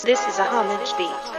This is a homage beat.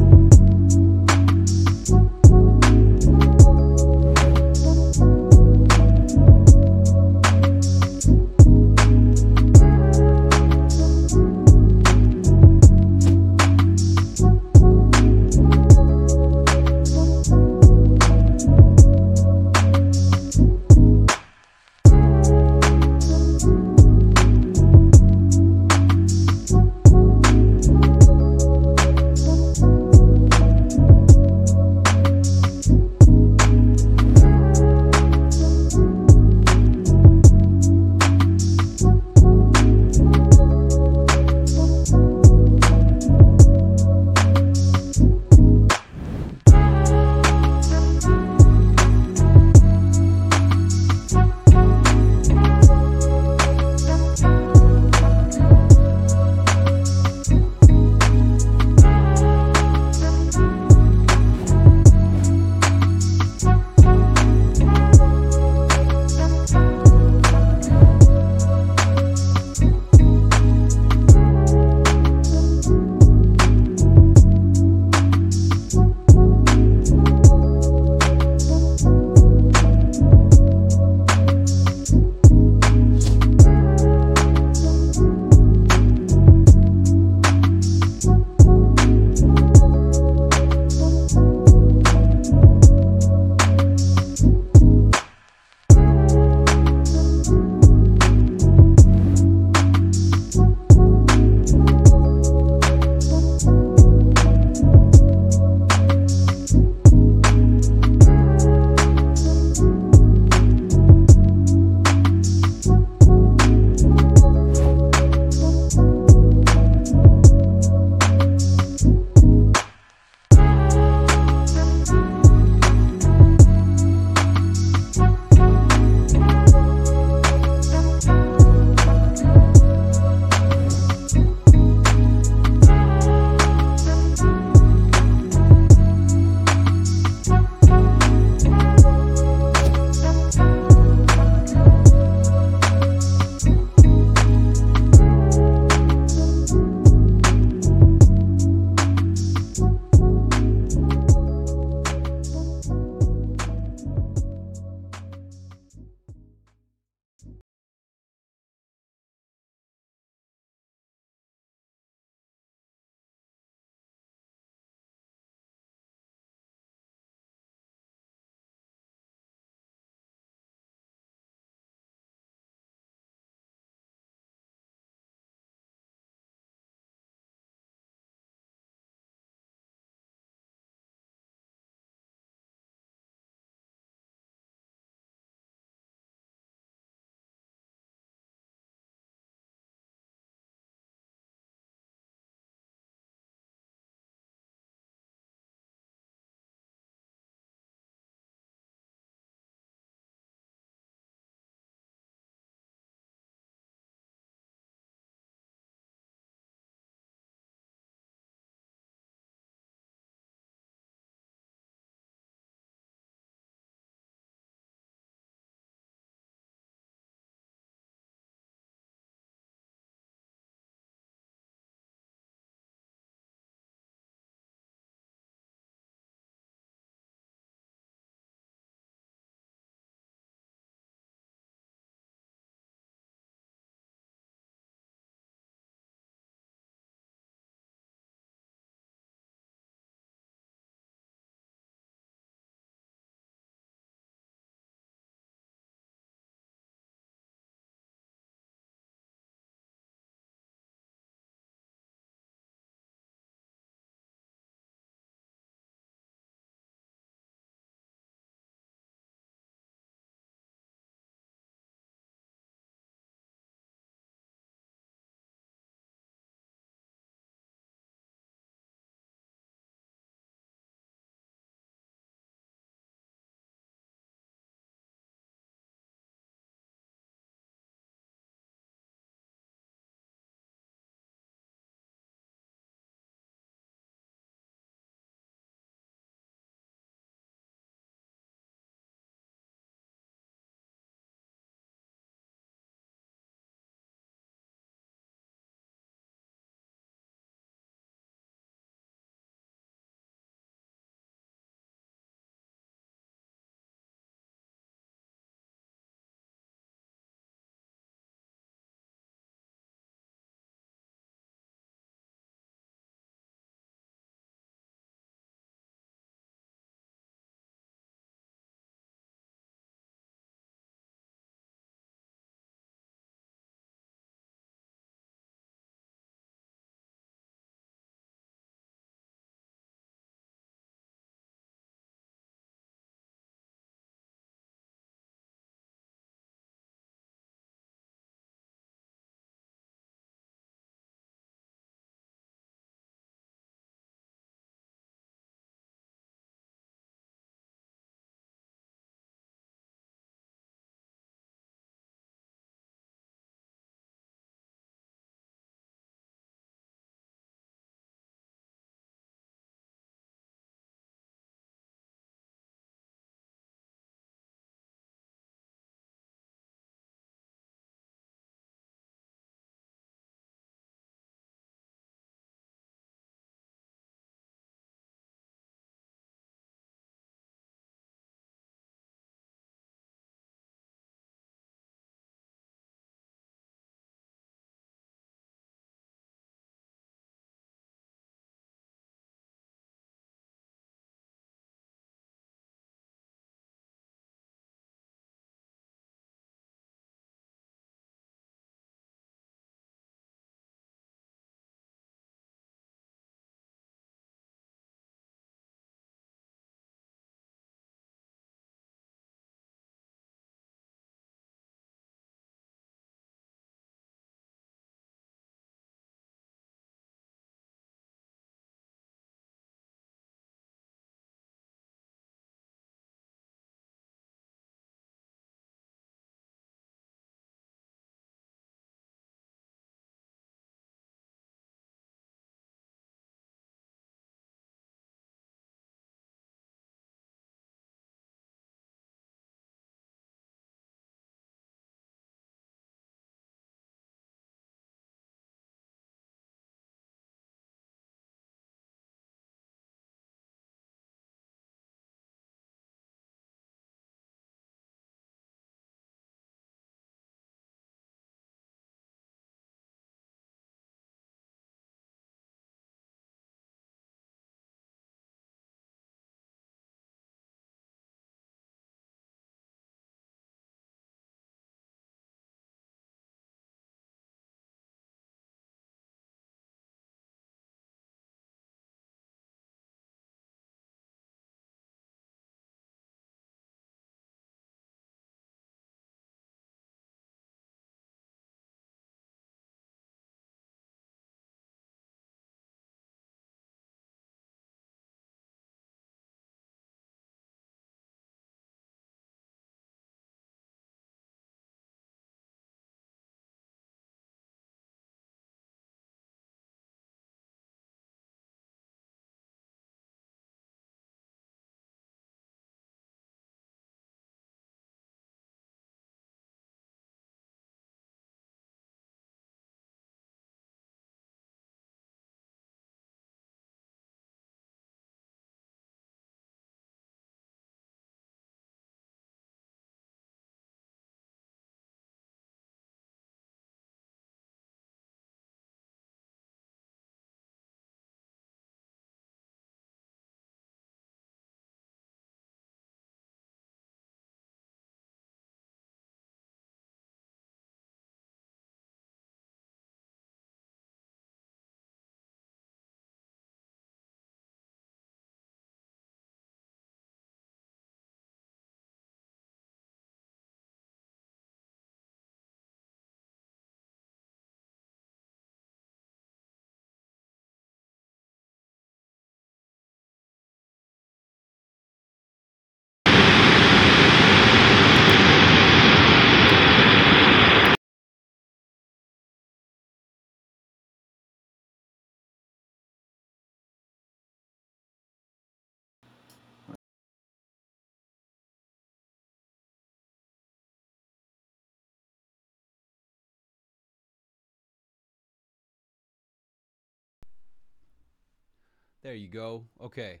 There you go. Okay.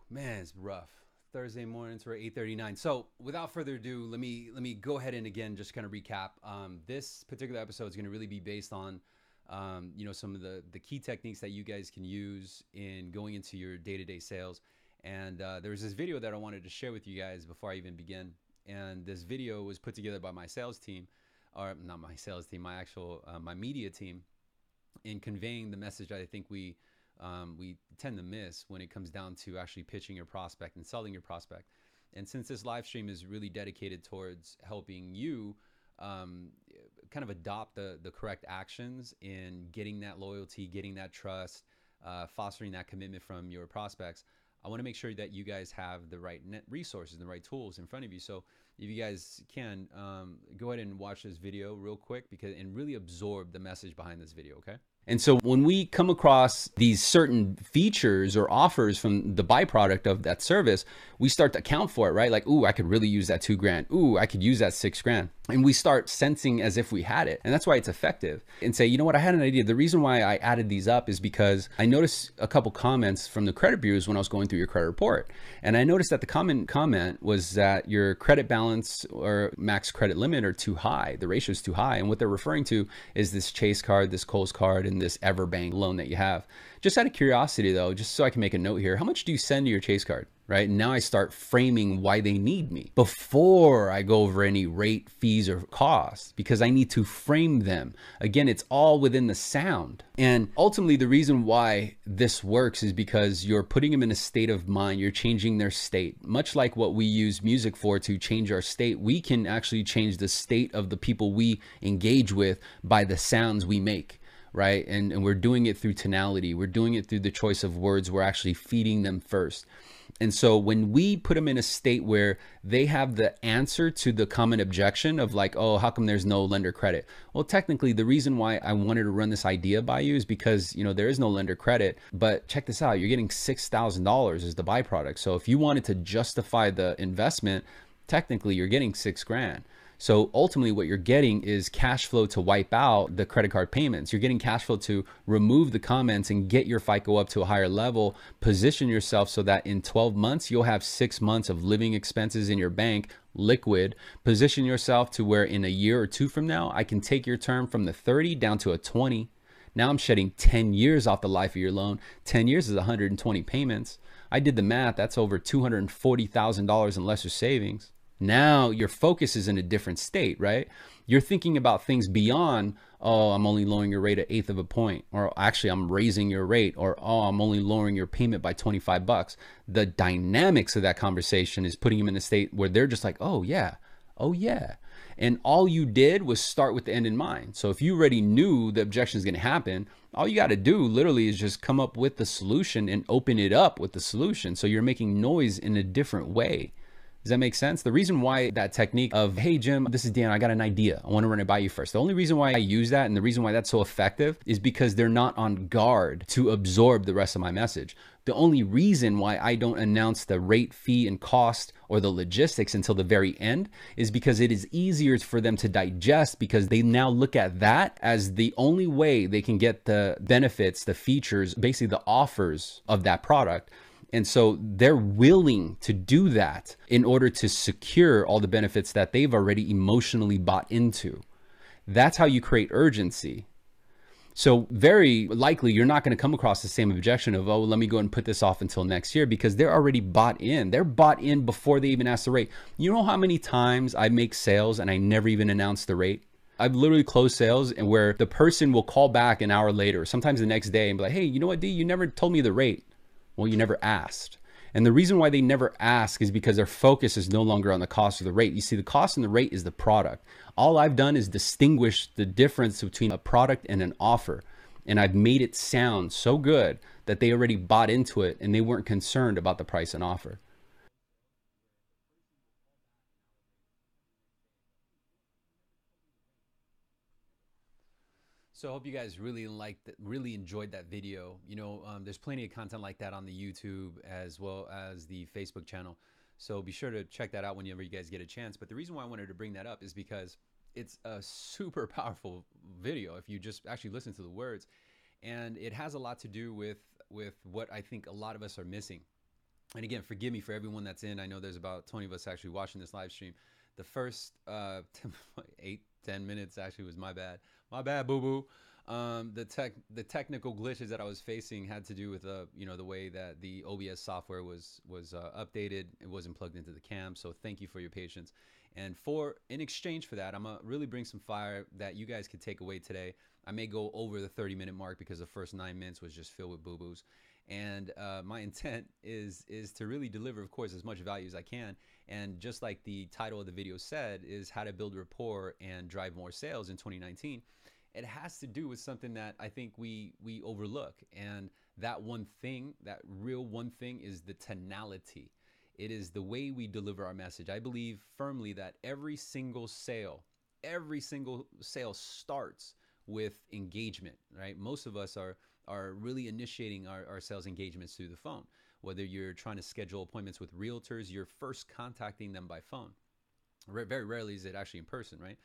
Man, it's rough. Thursday mornings we're 8:39. So without further ado, let me go ahead and again just kind of recap. This particular episode is going to really be based on, some of the key techniques that you guys can use in going into your day-to-day sales. And there was this video that I wanted to share with you guys before I even begin. And this video was put together by my sales team, or not my sales team, my actual my media team, in conveying the message that I think we tend to miss when it comes down to actually pitching your prospect and selling your prospect. And since this live stream is really dedicated towards helping you kind of adopt the correct actions in getting that loyalty, getting that trust, fostering that commitment from your prospects, I want to make sure that you guys have the right net resources, the right tools in front of you. So if you guys can, go ahead and watch this video real quick and really absorb the message behind this video, okay? And so when we come across these certain features or offers from the byproduct of that service, we start to account for it, right? Like, ooh, I could really use that $2,000. Ooh, I could use that $6,000. And we start sensing as if we had it. And that's why it's effective. And say, you know what, I had an idea. The reason why I added these up is because I noticed a couple comments from the credit bureaus when I was going through your credit report. And I noticed that the common comment was that your credit balance or max credit limit are too high. The ratio is too high. And what they're referring to is this Chase card, this Kohl's card, and this Everbank loan that you have. Just out of curiosity though, just so I can make a note here, how much do you send to your Chase card? Right? And now I start framing why they need me before I go over any rate, fees, or costs, because I need to frame them. Again, it's all within the sound. And ultimately, the reason why this works is because you're putting them in a state of mind. You're changing their state. Much like what we use music for to change our state, we can actually change the state of the people we engage with by the sounds we make. Right? And we're doing it through tonality. We're doing it through the choice of words. We're actually feeding them first. And so when we put them in a state where they have the answer to the common objection of like, oh, how come there's no lender credit? Well, technically, the reason why I wanted to run this idea by you is because, there is no lender credit. But check this out. You're getting $6,000 as the byproduct. So if you wanted to justify the investment, technically, you're getting $6,000. So ultimately what you're getting is cash flow to wipe out the credit card payments. You're getting cash flow to remove the comments and get your FICO up to a higher level, position yourself so that in 12 months, you'll have 6 months of living expenses in your bank, liquid. Position yourself to where in a year or two from now, I can take your term from the 30 down to a 20. Now I'm shedding 10 years off the life of your loan. 10 years is 120 payments. I did the math. That's over $240,000 in lesser savings. Now your focus is in a different state, right? You're thinking about things beyond, oh, I'm only lowering your rate an eighth of a point, or actually I'm raising your rate, or oh, I'm only lowering your payment by 25 bucks. The dynamics of that conversation is putting them in a state where they're just like, oh yeah, oh yeah. And all you did was start with the end in mind. So if you already knew the objection is going to happen, all you got to do literally is just come up with the solution and open it up with the solution. So you're making noise in a different way. Does that make sense? The reason why that technique of, hey, Jim, this is Dan, I got an idea. I want to run it by you first. The only reason why I use that and the reason why that's so effective is because they're not on guard to absorb the rest of my message. The only reason why I don't announce the rate, fee, and cost or the logistics until the very end is because it is easier for them to digest, because they now look at that as the only way they can get the benefits, the features, basically the offers of that product. And so they're willing to do that in order to secure all the benefits that they've already emotionally bought into. That's how you create urgency. So very likely you're not going to come across the same objection of, oh, let me go and put this off until next year, because they're already bought in. They're bought in before they even ask the rate. You know how many times I make sales and I never even announce the rate? I've literally closed sales and where the person will call back an hour later, sometimes the next day, and be like, hey, you know what, D, you never told me the rate. Well, you never asked. And the reason why they never ask is because their focus is no longer on the cost of the rate. You see, the cost and the rate is the product. All I've done is distinguish the difference between a product and an offer. And I've made it sound so good that they already bought into it and they weren't concerned about the price and offer. So I hope you guys really enjoyed that video. There's plenty of content like that on the YouTube as well as the Facebook channel. So be sure to check that out whenever you guys get a chance. But the reason why I wanted to bring that up is because it's a super powerful video if you just actually listen to the words. And it has a lot to do with with what I think a lot of us are missing. And again, forgive me for everyone that's in. I know there's about 20 of us actually watching this live stream. The first 8, 10 minutes actually was my bad. My bad, boo boo. The technical glitches that I was facing had to do with the way that the OBS software was updated. It wasn't plugged into the cam. So thank you for your patience. And in exchange for that, I'm gonna really bring some fire that you guys could take away today. I may go over the 30-minute mark because the first 9 minutes was just filled with boo boos. And my intent is to really deliver, of course, as much value as I can. And just like the title of the video said, is how to build rapport and drive more sales in 2019. It has to do with something that I think we overlook. And that one thing, that real one thing, is the tonality. It is the way we deliver our message. I believe firmly that every single sale starts with engagement, right? Most of us are really initiating our sales engagements through the phone. Whether you're trying to schedule appointments with realtors, you're first contacting them by phone. Very rarely is it actually in person, right?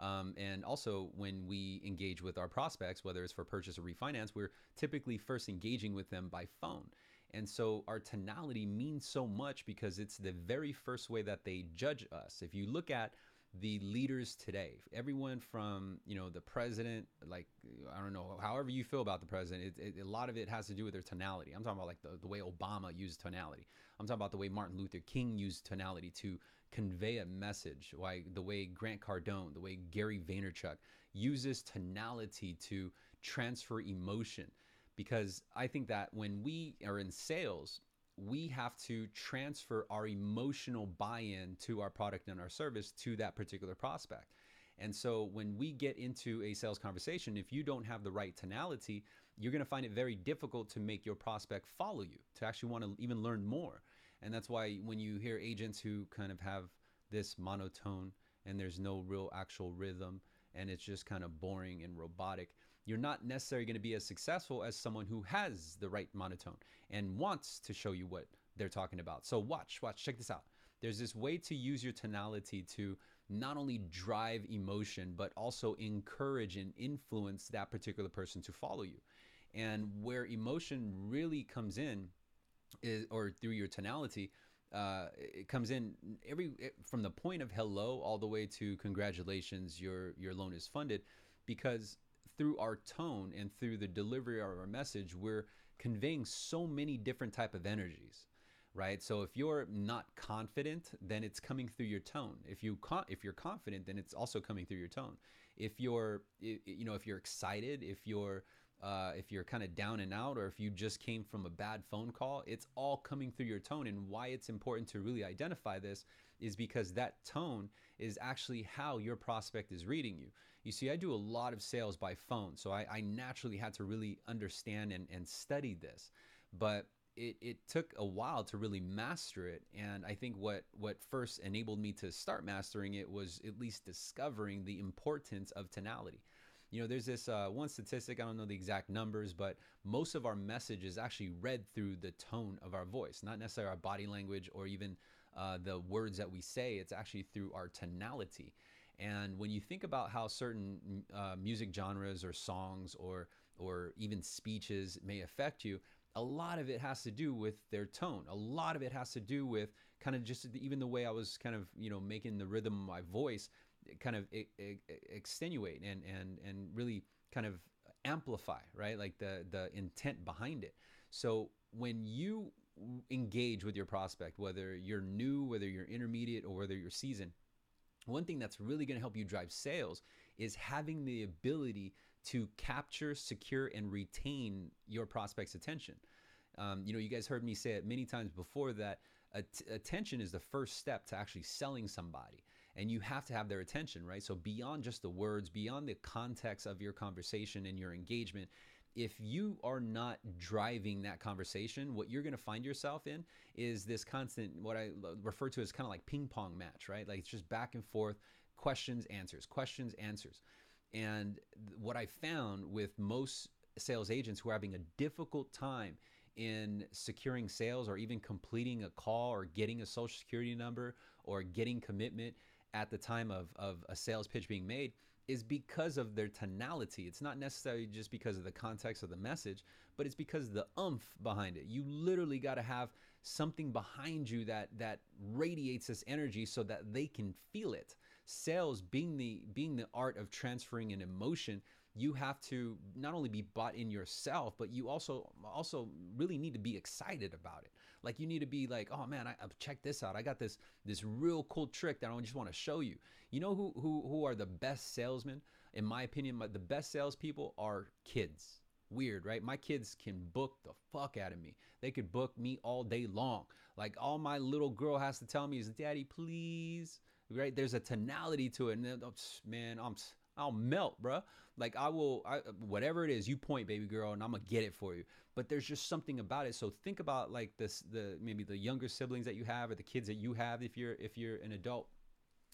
And also when we engage with our prospects, whether it's for purchase or refinance, we're typically first engaging with them by phone. And so our tonality means so much because it's the very first way that they judge us. If you look at the leaders today, everyone from, the president, like, I don't know, however you feel about the president, a lot of it has to do with their tonality. I'm talking about like the way Obama used tonality. I'm talking about the way Martin Luther King used tonality to convey a message, the way Grant Cardone, the way Gary Vaynerchuk uses tonality to transfer emotion. Because I think that when we are in sales, we have to transfer our emotional buy-in to our product and our service to that particular prospect. And so when we get into a sales conversation, if you don't have the right tonality, you're going to find it very difficult to make your prospect follow you, to actually want to even learn more. And that's why when you hear agents who kind of have this monotone and there's no real actual rhythm and it's just kind of boring and robotic, you're not necessarily going to be as successful as someone who has the right monotone and wants to show you what they're talking about. So watch, check this out. There's this way to use your tonality to not only drive emotion, but also encourage and influence that particular person to follow you. And where emotion really comes in or through your tonality, it comes in from the point of hello all the way to congratulations, your loan is funded, because through our tone and through the delivery of our message, we're conveying so many different type of energies, right? So if you're not confident, then it's coming through your tone. If you're confident, then it's also coming through your tone. If you're excited, if you're kind of down and out, or if you just came from a bad phone call, it's all coming through your tone. And why it's important to really identify this is because that tone is actually how your prospect is reading you. You see, I do a lot of sales by phone, so I naturally had to really understand and study this. But it took a while to really master it. And I think what first enabled me to start mastering it was at least discovering the importance of tonality. There's this one statistic, I don't know the exact numbers, but most of our message is actually read through the tone of our voice, not necessarily our body language or even the words that we say. It's actually through our tonality. And when you think about how certain music genres or songs or even speeches may affect you, a lot of it has to do with their tone. A lot of it has to do with kind of just even the way I was kind of, making the rhythm of my voice kind of extenuate and really kind of amplify, right? Like the intent behind it. So when you engage with your prospect, whether you're new, whether you're intermediate, or whether you're seasoned, one thing that's really going to help you drive sales is having the ability to capture, secure, and retain your prospect's attention. You guys heard me say it many times before that attention is the first step to actually selling somebody. And you have to have their attention, right? So beyond just the words, beyond the context of your conversation and your engagement, if you are not driving that conversation, what you're going to find yourself in is this constant, what I refer to as kind of like ping pong match, right? Like it's just back and forth, questions, answers, questions, answers. And what I found with most sales agents who are having a difficult time in securing sales or even completing a call or getting a social security number or getting commitment at the time of a sales pitch being made is because of their tonality. It's not necessarily just because of the context of the message, but it's because of the oomph behind it. You literally got to have something behind you that radiates this energy so that they can feel it. Sales being the art of transferring an emotion, you have to not only be bought in yourself, but you also really need to be excited about it. Like you need to be like, oh man, I've checked this out. I got this real cool trick that I just want to show you. You know who are the best salesmen? In my opinion, the best salespeople are kids. Weird, right? My kids can book the fuck out of me. They could book me all day long. Like all my little girl has to tell me is, Daddy, please. Right? There's a tonality to it. And then, man, I'll melt, bro. Like whatever it is, you point, baby girl, and I'm gonna get it for you. But there's just something about it. So think about like maybe the younger siblings that you have or the kids that you have if you're an adult,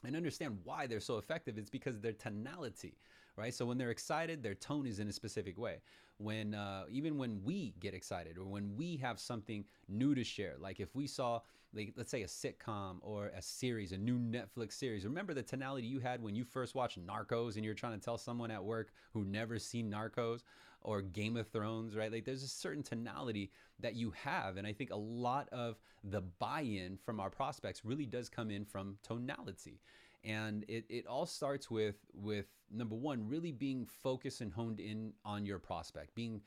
and understand why they're so effective. It's because of their tonality, right? So when they're excited, their tone is in a specific way. When even when we get excited or when we have something new to share, like if we saw, like, let's say a sitcom or a series, a new Netflix series. Remember the tonality you had when you first watched Narcos and you're trying to tell someone at work who never seen Narcos, or Game of Thrones, right? Like there's a certain tonality that you have. And I think a lot of the buy-in from our prospects really does come in from tonality. And it all starts with number one, really being focused and honed in on your prospect, being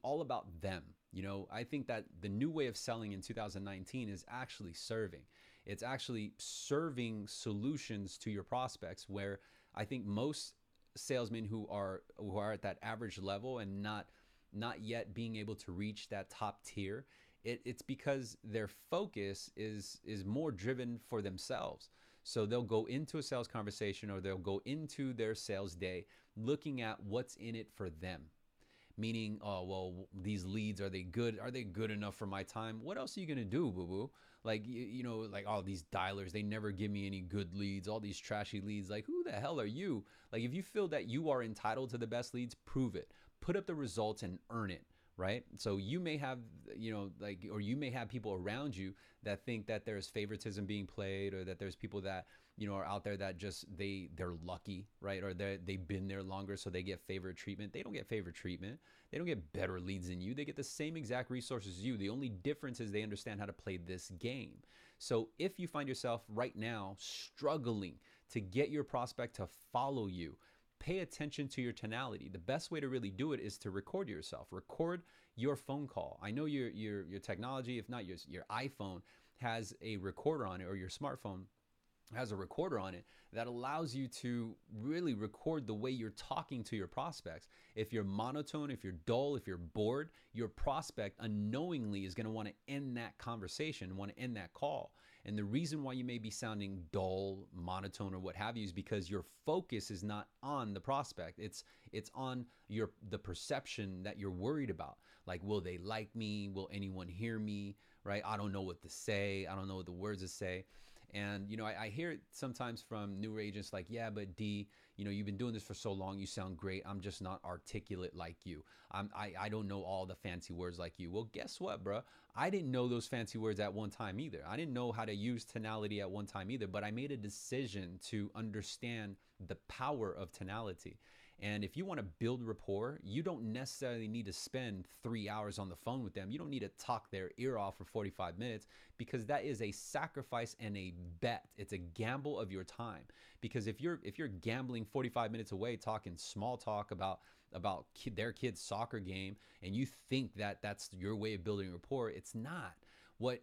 all about them. You know, I think that the new way of selling in 2019 is actually serving. It's actually serving solutions to your prospects, where I think most salesmen who are at that average level and not yet being able to reach that top tier, it's because their focus is more driven for themselves. So they'll go into a sales conversation or they'll go into their sales day looking at what's in it for them. Meaning, oh, well, these leads, are they good? Are they good enough for my time? What else are you going to do, boo-boo? Like, you know, like all these dialers, they never give me any good leads, all these trashy leads. Like, who the hell are you? Like, if you feel that you are entitled to the best leads, prove it. Put up the results and earn it, right? So you may have, you know, like, or you may have people around you that think that there's favoritism being played, or that there's people that, you know, are out there that just, they're lucky, right? Or they've been there longer, so they get favorite treatment. They don't get favorite treatment. They don't get better leads than you. They get the same exact resources as you. The only difference is they understand how to play this game. So if you find yourself right now struggling to get your prospect to follow you, pay attention to your tonality. The best way to really do it is to record yourself. Record your phone call. I know your technology, if not your iPhone, has a recorder on it, or your smartphone has a recorder on it that allows you to really record the way you're talking to your prospects. If you're monotone, if you're dull, if you're bored, your prospect unknowingly is going to want to end that conversation, want to end that call. And the reason why you may be sounding dull, monotone, or what have you is because your focus is not on the prospect. It's on the perception that you're worried about. Like, will they like me? Will anyone hear me? Right? I don't know what to say. I don't know what the words to say. And, you know, I hear it sometimes from newer agents like, yeah, but D, you know, you've been doing this for so long. You sound great. I'm just not articulate like you. I don't know all the fancy words like you. Well, guess what, bro? I didn't know those fancy words at one time either. I didn't know how to use tonality at one time either, but I made a decision to understand the power of tonality. And if you want to build rapport, you don't necessarily need to spend 3 hours on the phone with them. You don't need to talk their ear off for 45 minutes, because that is a sacrifice and a bet. It's a gamble of your time. Because if you're gambling 45 minutes away talking small talk about their kid's soccer game, and you think that that's your way of building rapport, it's not. What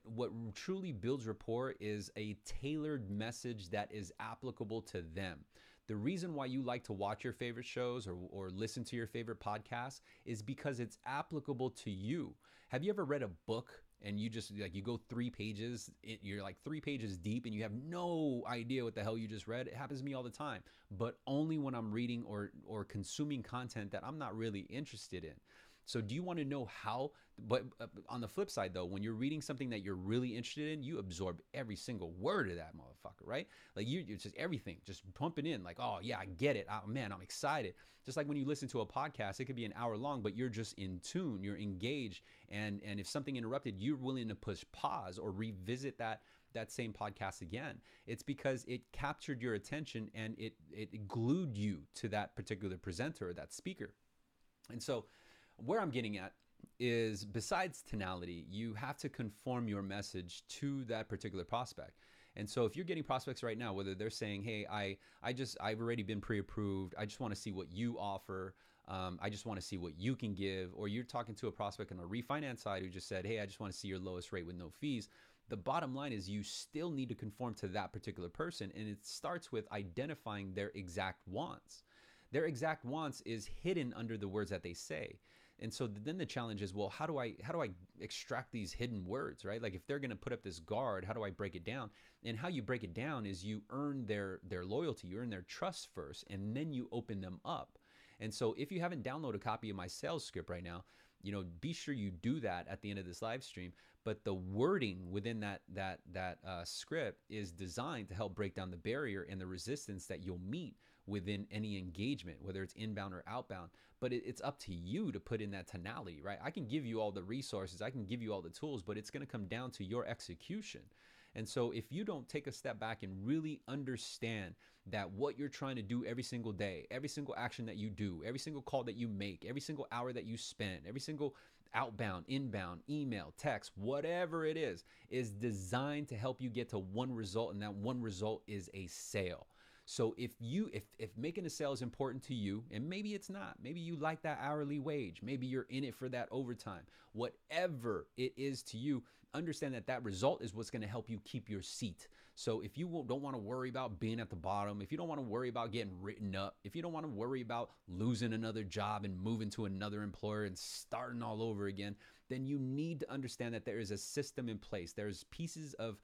truly builds rapport is a tailored message that is applicable to them. The reason why you like to watch your favorite shows or listen to your favorite podcasts is because it's applicable to you. Have you ever read a book and you just like, you go 3 pages, you're like 3 pages deep and you have no idea what the hell you just read? It happens to me all the time, but only when I'm reading or consuming content that I'm not really interested in. So do you want to know how? But on the flip side, though, when you're reading something that you're really interested in, you absorb every single word of that motherfucker, right? Like it's just everything, just pumping in like, oh yeah, I get it. Oh, man, I'm excited. Just like when you listen to a podcast, it could be an hour long, but you're just in tune, you're engaged. And if something interrupted, you're willing to push pause or revisit that that same podcast again. It's because it captured your attention and it glued you to that particular presenter or that speaker. And so where I'm getting at is, besides tonality, you have to conform your message to that particular prospect. And so if you're getting prospects right now, whether they're saying, hey, I've already been pre-approved, I just want to see what you offer, I just want to see what you can give, or you're talking to a prospect on a refinance side who just said, hey, I just want to see your lowest rate with no fees. The bottom line is you still need to conform to that particular person. And it starts with identifying their exact wants. Their exact wants is hidden under the words that they say. And so then the challenge is, well, how do I extract these hidden words, right? Like if they're going to put up this guard, how do I break it down? And how you break it down is you earn their loyalty, you earn their trust first, and then you open them up. And so if you haven't downloaded a copy of my sales script right now, be sure you do that at the end of this live stream. But the wording within that script is designed to help break down the barrier and the resistance that you'll meet within any engagement, whether it's inbound or outbound. But it's up to you to put in that tonality, right? I can give you all the resources, I can give you all the tools, but it's going to come down to your execution. And so if you don't take a step back and really understand that what you're trying to do every single day, every single action that you do, every single call that you make, every single hour that you spend, every single outbound, inbound, email, text, whatever it is designed to help you get to one result, and that one result is a sale. So if making a sale is important to you, and maybe it's not, maybe you like that hourly wage, maybe you're in it for that overtime, whatever it is to you, understand that result is what's going to help you keep your seat. So if you don't want to worry about being at the bottom, if you don't want to worry about getting written up, if you don't want to worry about losing another job and moving to another employer and starting all over again, then you need to understand that there is a system in place. There's pieces of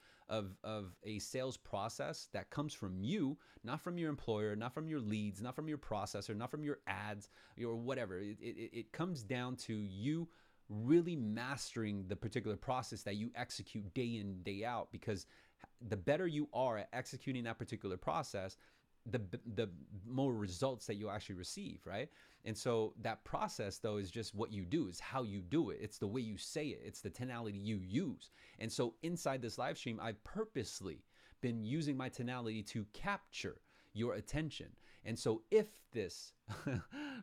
a sales process that comes from you, not from your employer, not from your leads, not from your processor, not from your ads or whatever. It comes down to you really mastering the particular process that you execute day in, day out, because the better you are at executing that particular process, the more results that you'll actually receive, right? And so that process, though, is just what you do, is how you do it. It's the way you say it. It's the tonality you use. And so inside this live stream, I've purposely been using my tonality to capture your attention. And so if this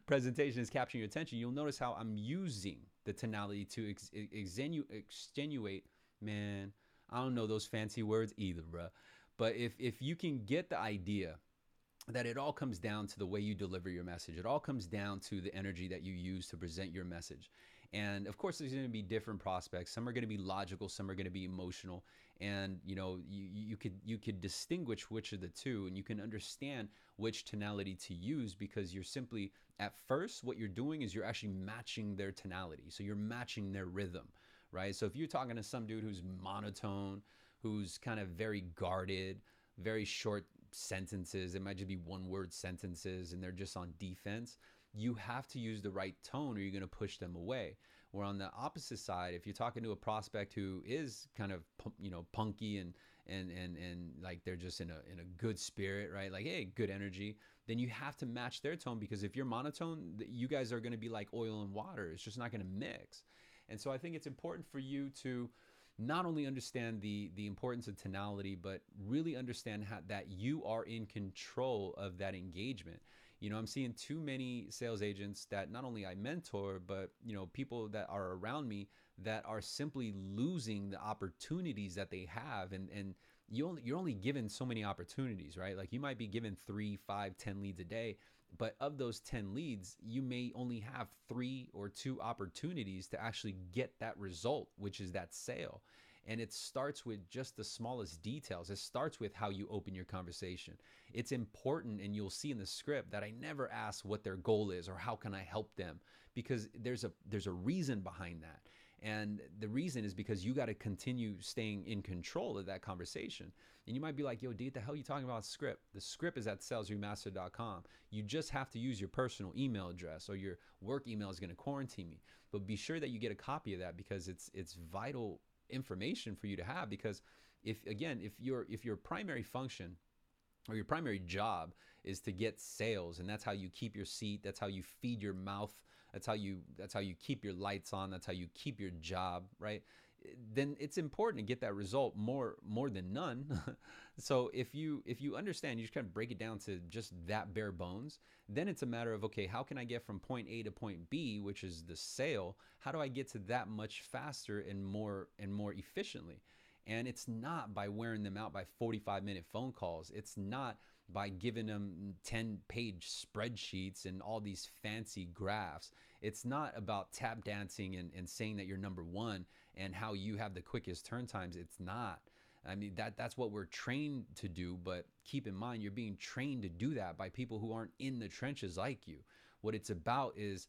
presentation is capturing your attention, you'll notice how I'm using the tonality to extenuate, man, I don't know those fancy words either, bruh. But if you can get the idea that it all comes down to the way you deliver your message. It all comes down to the energy that you use to present your message. And of course, there's going to be different prospects. Some are going to be logical, some are going to be emotional. And you could distinguish which of the two, and you can understand which tonality to use, because you're simply, at first, what you're doing is you're actually matching their tonality. So you're matching their rhythm, right? So if you're talking to some dude who's monotone, who's kind of very guarded, very short sentences, it might just be one word sentences, and they're just on defense, you have to use the right tone or you're going to push them away. Where on the opposite side, if you're talking to a prospect who is kind of punky and like they're just in a good spirit, right? Like, hey, good energy, then you have to match their tone, because if you're monotone, you guys are going to be like oil and water. It's just not going to mix. And so I think it's important for you to not only understand the importance of tonality, but really understand that you are in control of that engagement. I'm seeing too many sales agents that not only I mentor, but people that are around me that are simply losing the opportunities that they have. And you're only given so many opportunities, right? Like you might be given 3, 5, 10 leads a day, but of those 10 leads, you may only have 3 or 2 opportunities to actually get that result, which is that sale. And it starts with just the smallest details. It starts with how you open your conversation. It's important, and you'll see in the script that I never ask what their goal is or how can I help them, because there's a reason behind that. And the reason is because you got to continue staying in control of that conversation. And you might be like, yo, D, what the hell are you talking about script? The script is at salesremastered.com. You just have to use your personal email address, or your work email is going to quarantine me. But be sure that you get a copy of that, because it's vital information for you to have. Because if your primary function or your primary job is to get sales, and that's how you keep your seat, that's how you feed your mouth, that's how you keep your lights on, that's how you keep your job, right? then it's important to get that result more than none. So if you understand, you just kind of break it down to just that bare bones, then it's a matter of, okay, how can I get from point A to point B, which is the sale? How do I get to that much faster and more efficiently? And it's not by wearing them out by 45-minute phone calls. It's not by giving them 10-page spreadsheets and all these fancy graphs. It's not about tap dancing and saying that you're number one and how you have the quickest turn times. It's not. I mean, that's what we're trained to do, but keep in mind, you're being trained to do that by people who aren't in the trenches like you. What it's about is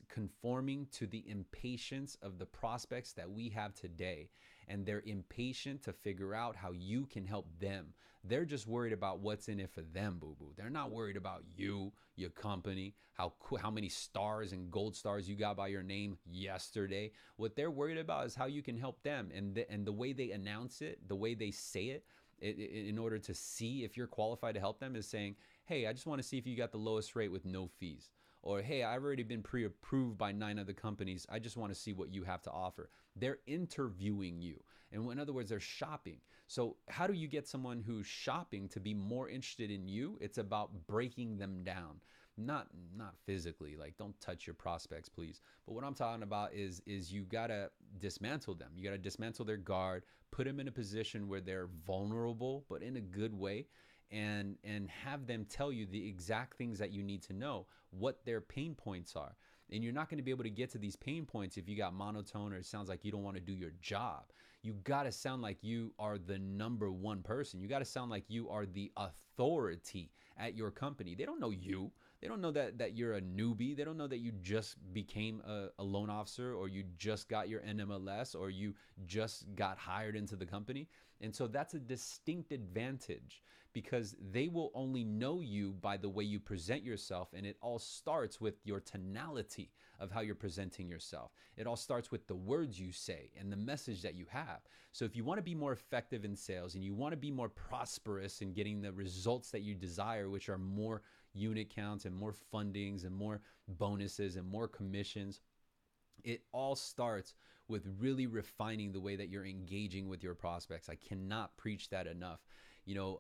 conforming to the impatience of the prospects that we have today. And they're impatient to figure out how you can help them. They're just worried about what's in it for them, boo-boo. They're not worried about you, your company, how many stars and gold stars you got by your name yesterday. What they're worried about is how you can help them. And the way they announce it, the way they say it, in order to see if you're qualified to help them, is saying, hey, I just want to see if you got the lowest rate with no fees. Or, hey, I've already been pre-approved by 9 other companies. I just want to see what you have to offer. They're interviewing you. And in other words, they're shopping. So how do you get someone who's shopping to be more interested in you? It's about breaking them down. Not physically, like don't touch your prospects, please. But what I'm talking about is you gotta dismantle them. You gotta dismantle their guard, put them in a position where they're vulnerable, but in a good way, and have them tell you the exact things that you need to know, what their pain points are. And you're not going to be able to get to these pain points if you got monotone or it sounds like you don't want to do your job. You got to sound like you are the number one person. You got to sound like you are the authority at your company. They don't know you. They don't know that you're a newbie. They don't know that you just became a loan officer, or you just got your NMLS, or you just got hired into the company. And so that's a distinct advantage, because they will only know you by the way you present yourself. And it all starts with your tonality of how you're presenting yourself. It all starts with the words you say and the message that you have. So if you want to be more effective in sales and you want to be more prosperous in getting the results that you desire, which are more unit counts and more fundings and more bonuses and more commissions, it all starts with really refining the way that you're engaging with your prospects. I cannot preach that enough. You know,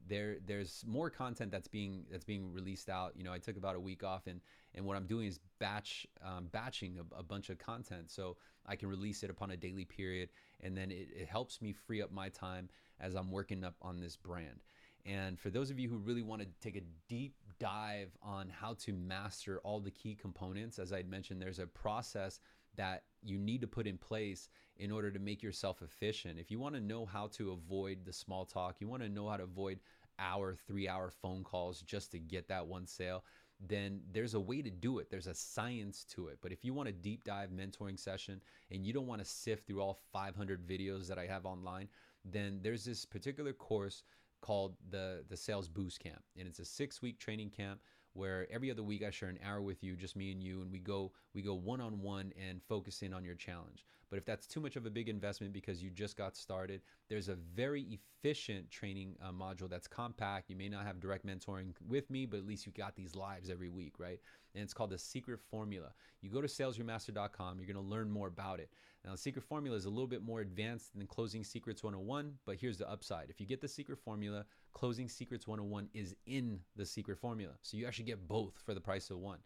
there's more content that's being released out. You know, I took about a week off, and what I'm doing is batching a bunch of content so I can release it upon a daily period, and then it helps me free up my time as I'm working up on this brand. And for those of you who really want to take a deep dive on how to master all the key components, as I had mentioned, there's a process that you need to put in place in order to make yourself efficient. If you want to know how to avoid the small talk, you want to know how to avoid 3-hour phone calls just to get that one sale, then there's a way to do it. There's a science to it. But if you want a deep dive mentoring session and you don't want to sift through all 500 videos that I have online, then there's this particular course called the Sales Boost Camp. And it's a 6-week training camp where every other week I share an hour with you, just me and you, and we go one-on-one and focus in on your challenge. But if that's too much of a big investment because you just got started, there's a very efficient training module that's compact. You may not have direct mentoring with me, but at least you got these lives every week, right? And it's called the Secret Formula. You go to salesremaster.com, you're going to learn more about it. Now, the Secret Formula is a little bit more advanced than Closing Secrets 101, but here's the upside. If you get the Secret Formula, Closing Secrets 101 is in the Secret Formula. So you actually get both for the price of one.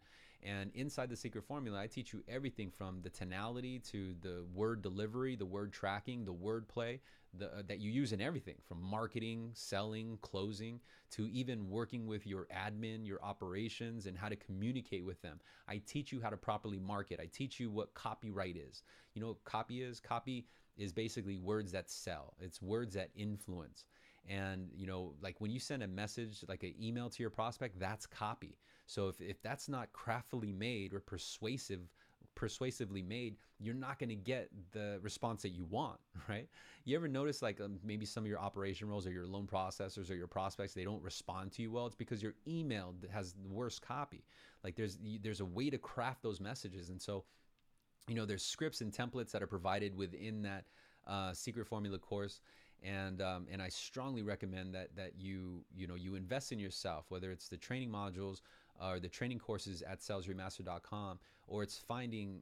And inside the Secret Formula, I teach you everything from the tonality to the word delivery, the word tracking, the word play that you use in everything from marketing, selling, closing, to even working with your admin, your operations, and how to communicate with them. I teach you how to properly market. I teach you what copyright is. You know what copy is? Copy is basically words that sell. It's words that influence. And, you know, like when you send a message, like an email to your prospect, that's copy. So if that's not craftily made or persuasively made, you're not going to get the response that you want, right? You ever notice like maybe some of your operation roles or your loan processors or your prospects, they don't respond to you well? It's because your email has the worst copy. Like there's a way to craft those messages. And so, you know, there's scripts and templates that are provided within that Secret Formula course. And I strongly recommend that you invest in yourself, whether it's the training modules or the training courses at salesremaster.com, or it's finding,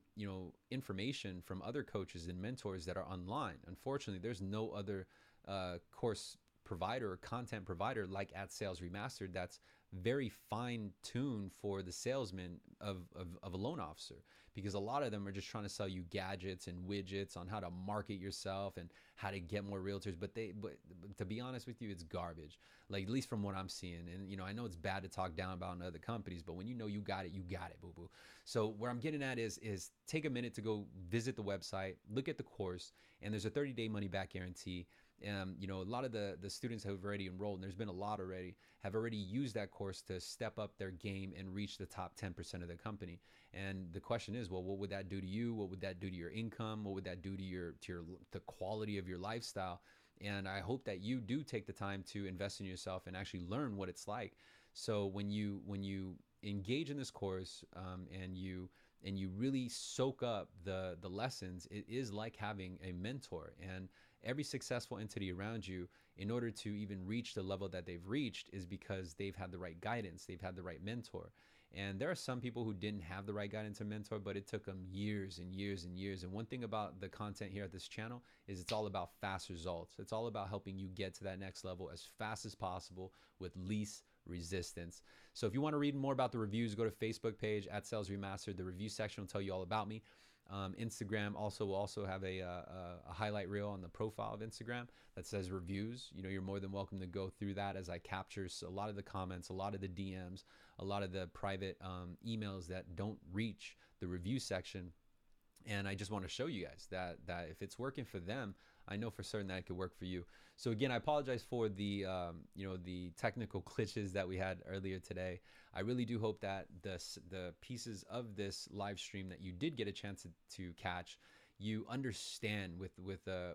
information from other coaches and mentors that are online. Unfortunately, there's no other course provider or content provider like at Sales Remastered that's very fine tuned for the salesman of a loan officer, because a lot of them are just trying to sell you gadgets and widgets on how to market yourself and how to get more realtors. But to be honest with you, it's garbage. Like, at least from what I'm seeing. And, I know it's bad to talk down about in other companies, but when you know you got it, boo boo. So where I'm getting at is take a minute to go visit the website, look at the course, and there's a 30-day money back guarantee. A lot of the students have already enrolled, and there's been a lot already, have already used that course to step up their game and reach the top 10% of the company. And the question is, well, what would that do to you? What would that do to your income? What would that do to the quality of your lifestyle? And I hope that you do take the time to invest in yourself and actually learn what it's like. So when you engage in this course, and you really soak up the lessons, it is like having a mentor. And every successful entity around you, in order to even reach the level that they've reached, is because they've had the right guidance, they've had the right mentor. And there are some people who didn't have the right guidance and mentor, but it took them years and years and years. And one thing about the content here at this channel is it's all about fast results. It's all about helping you get to that next level as fast as possible with least resistance. So if you want to read more about the reviews, go to Facebook page at Sales Remastered. The review section will tell you all about me. Instagram will also have a highlight reel on the profile of Instagram that says reviews. You're more than welcome to go through that as I capture a lot of the comments, a lot of the DMs, a lot of the private emails that don't reach the review section. And I just want to show you guys that if it's working for them, I know for certain that it could work for you. So again, I apologize for the the technical glitches that we had earlier today. I really do hope that the pieces of this live stream that you did get a chance to catch, you understand with a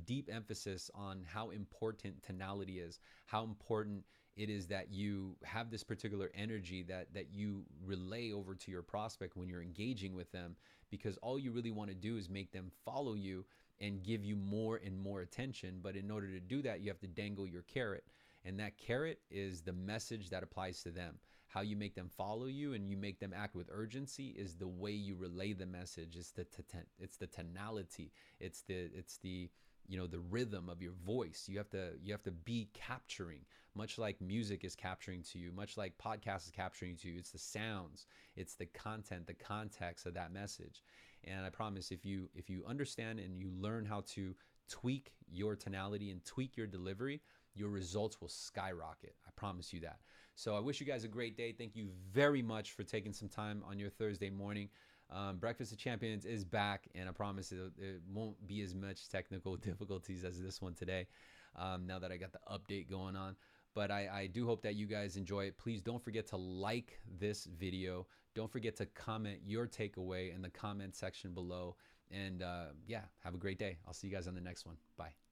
deep emphasis on how important tonality is, how important it is that you have this particular energy that you relay over to your prospect when you're engaging with them, because all you really want to do is make them follow you and give you more and more attention. But in order to do that, you have to dangle your carrot. And that carrot is the message that applies to them. How you make them follow you and you make them act with urgency is the way you relay the message. It's the tonality. It's the the rhythm of your voice. You have to be capturing, much like music is capturing to you, much like podcast is capturing to you. It's the sounds, it's the content, the context of that message. And I promise, if you understand and you learn how to tweak your tonality and tweak your delivery, your results will skyrocket. I promise you that. So I wish you guys a great day. Thank you very much for taking some time on your Thursday morning. Breakfast of Champions is back, and I promise it won't be as much technical difficulties as this one today, now that I got the update going on. But I do hope that you guys enjoy it. Please don't forget to like this video. Don't forget to comment your takeaway in the comment section below. And yeah, have a great day. I'll see you guys on the next one. Bye.